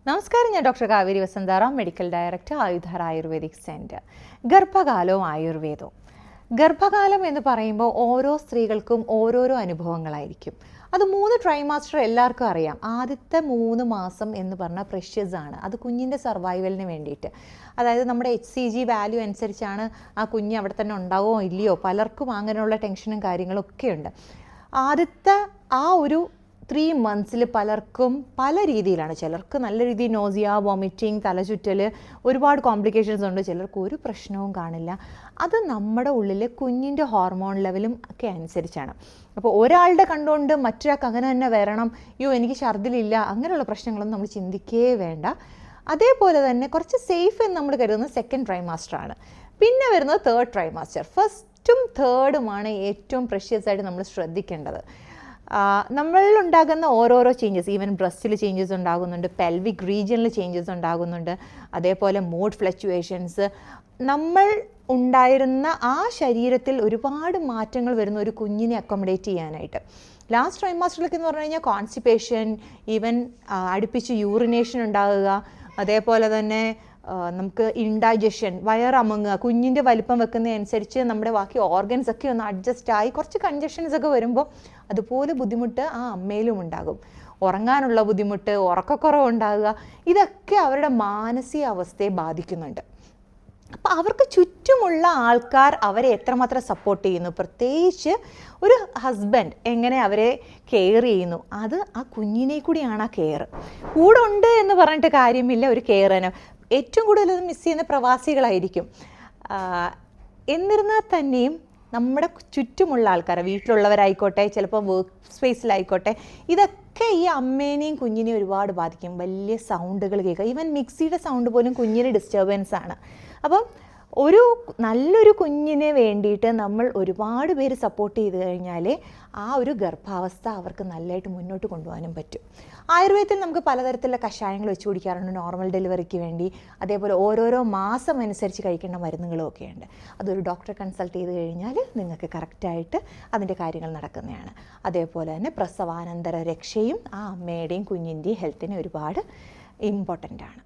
നമസ്കാരം, ഞാൻ doctor Kaveri Vasantharam, medical director, Ayudhar Ayurvedic centre. ഗർഭകാലവും ആയുർവേദവും. ഗർഭകാലം എന്ന് പറയുമ്പോൾ ഓരോ സ്ത്രീകൾക്കും ഓരോരോ അനുഭവങ്ങളായിരിക്കും. അത് 3 ട്രൈമാസ്റ്റർ എല്ലാവർക്കും അറിയാം. ആദ്യത്തെ 3 മാസം എന്ന് പറഞ്ഞാൽ പ്രഷ്യസ് ആണ്. അത് കുഞ്ഞിൻ്റെ സർവൈവലിന് വേണ്ടിയിട്ട്, അതായത് നമ്മുടെ HCG വാല്യൂ അനുസരിച്ചാണ് ആ കുഞ്ഞ് അവിടെ തന്നെ ഉണ്ടാവുമോ ഇല്ലയോ. പലർക്കും അങ്ങനെയുള്ള ടെൻഷനും കാര്യങ്ങളും ഒക്കെ ഉണ്ട്. ആദ്യത്തെ ആ ഒരു 3 months പലർക്കും പല രീതിയിലാണ്. ചിലർക്ക് നല്ല രീതിയിൽ നോസിയ, വോമിറ്റിംഗ്, തലചുറ്റൽ, ഒരുപാട് കോംപ്ലിക്കേഷൻസ് ഉണ്ട്. ചിലർക്ക് ഒരു പ്രശ്നവും കാണില്ല. അത് നമ്മുടെ ഉള്ളിലെ കുഞ്ഞിൻ്റെ ഹോർമോൺ ലെവലും ഒക്കെ അനുസരിച്ചാണ്. അപ്പോൾ ഒരാളുടെ കണ്ടുകൊണ്ട് മറ്റൊരാൾക്ക് അങ്ങനെ തന്നെ വരണം, എനിക്ക് ഛർദിലില്ല, അങ്ങനെയുള്ള പ്രശ്നങ്ങളൊന്നും നമ്മൾ ചിന്തിക്കേ വേണ്ട. അതേപോലെ തന്നെ കുറച്ച് സേഫ് എന്ന് നമ്മൾ കരുതുന്നത് 2nd ട്രൈമാസ്റ്ററാണ്. പിന്നെ വരുന്നത് 3rd ട്രൈമാസ്റ്റർ. ഫസ്റ്റും 3rdുമാണ് ഏറ്റവും പ്രഷ്യസ് ആയിട്ട് നമ്മൾ ശ്രദ്ധിക്കേണ്ടത്. നമ്മളിലുണ്ടാകുന്ന ഓരോരോ ചേഞ്ചസ്, ഈവൻ ബ്രസ്റ്റിൽ ചേഞ്ചസ് ഉണ്ടാകുന്നുണ്ട്, പെൽവിക് റീജിയനിൽ ചേഞ്ചസ് ഉണ്ടാകുന്നുണ്ട്, അതേപോലെ മൂഡ് ഫ്ലക്ച്വേഷൻസ്, നമ്മൾ ഉണ്ടായിരുന്ന ആ ശരീരത്തിൽ ഒരുപാട് മാറ്റങ്ങൾ വരുന്ന ഒരു കുഞ്ഞിനെ അക്കോമഡേറ്റ് ചെയ്യാനായിട്ട്. ലാസ്റ്റ് ട്രൈമാസ്റ്ററിലേക്ക് എന്ന് പറഞ്ഞു കഴിഞ്ഞാൽ കോൺസ്റ്റിപ്പേഷൻ, ഈവൻ അടുപ്പിച്ച് യൂറിനേഷൻ ഉണ്ടാകുക, അതേപോലെ തന്നെ നമുക്ക് ഇൻഡൈജഷൻ, വയറമുങ്ങുക, കുഞ്ഞിൻ്റെ വലിപ്പം വെക്കുന്നതനുസരിച്ച് നമ്മുടെ ബാക്കി ഓർഗൻസ് ഒക്കെ ഒന്ന് അഡ്ജസ്റ്റ് ആയി കുറച്ച് കൺജഷൻസ് ഒക്കെ വരുമ്പോൾ അതുപോലെ ബുദ്ധിമുട്ട് ആ അമ്മയിലും ഉണ്ടാകും. ഉറങ്ങാനുള്ള ബുദ്ധിമുട്ട്, ഉറക്കക്കുറവ് ഉണ്ടാകുക, ഇതൊക്കെ അവരുടെ മാനസികാവസ്ഥയെ ബാധിക്കുന്നുണ്ട്. അപ്പോൾ അവർക്ക് ചുറ്റുമുള്ള ആൾക്കാർ അവരെ എത്രമാത്രം സപ്പോർട്ട് ചെയ്യുന്നു, പ്രത്യേകിച്ച് ഒരു ഹസ്ബൻഡ് എങ്ങനെ അവരെ കെയർ ചെയ്യുന്നു, അത് ആ കുഞ്ഞിനെ കൂടിയാണ് ആ കെയർ. കൂടെ ഉണ്ട് എന്ന് പറഞ്ഞിട്ട് കാര്യമില്ല, ഒരു കെയർ തന്നെ. ഏറ്റവും കൂടുതൽ അത് മിസ് ചെയ്യുന്ന പ്രവാസികളായിരിക്കും. എന്നിരുന്നാൽ തന്നെയും നമ്മുടെ ചുറ്റുമുള്ള ആൾക്കാർ, വീട്ടിലുള്ളവരായിക്കോട്ടെ, ചിലപ്പോൾ വർക്ക് സ്പേസിലായിക്കോട്ടെ, ഇതൊക്കെ ഈ അമ്മേനെയും കുഞ്ഞിനെയും ഒരുപാട് ബാധിക്കും. വലിയ സൗണ്ടുകൾ കേൾക്കുക, ഈവൻ മിക്സിയുടെ സൗണ്ട് പോലും കുഞ്ഞിന് ഡിസ്റ്റർബൻസ് ആണ്. അപ്പം ഒരു നല്ലൊരു കുഞ്ഞിന് വേണ്ടിയിട്ട് നമ്മൾ ഒരുപാട് പേര് സപ്പോർട്ട് ചെയ്ത് കഴിഞ്ഞാൽ ആ ഒരു ഗർഭാവസ്ഥ അവർക്ക് നല്ലതായിട്ട് മുന്നോട്ട് കൊണ്ടുപോകാനും പറ്റും. ആയുർവേദത്തിൽ നമുക്ക് പലതരത്തിലുള്ള കഷായങ്ങൾ വെച്ച് കുടിക്കാറുണ്ട് നോർമൽ ഡെലിവറിക്ക് വേണ്ടി. അതേപോലെ ഓരോരോ മാസം അനുസരിച്ച് കഴിക്കേണ്ട മരുന്നുകളും ഒക്കെ ഉണ്ട്. അതൊരു ഡോക്ടറെ കൺസൾട്ട് ചെയ്ത് കഴിഞ്ഞാൽ നിങ്ങൾക്ക് കറക്റ്റായിട്ട് അതിൻ്റെ കാര്യങ്ങൾ നടക്കുന്നതാണ്. അതേപോലെ തന്നെ പ്രസവാനന്തര രക്ഷയും ആ അമ്മയുടെയും കുഞ്ഞിൻ്റെയും ഹെൽത്തിന് ഒരുപാട് ഇമ്പോർട്ടൻ്റ് ആണ്.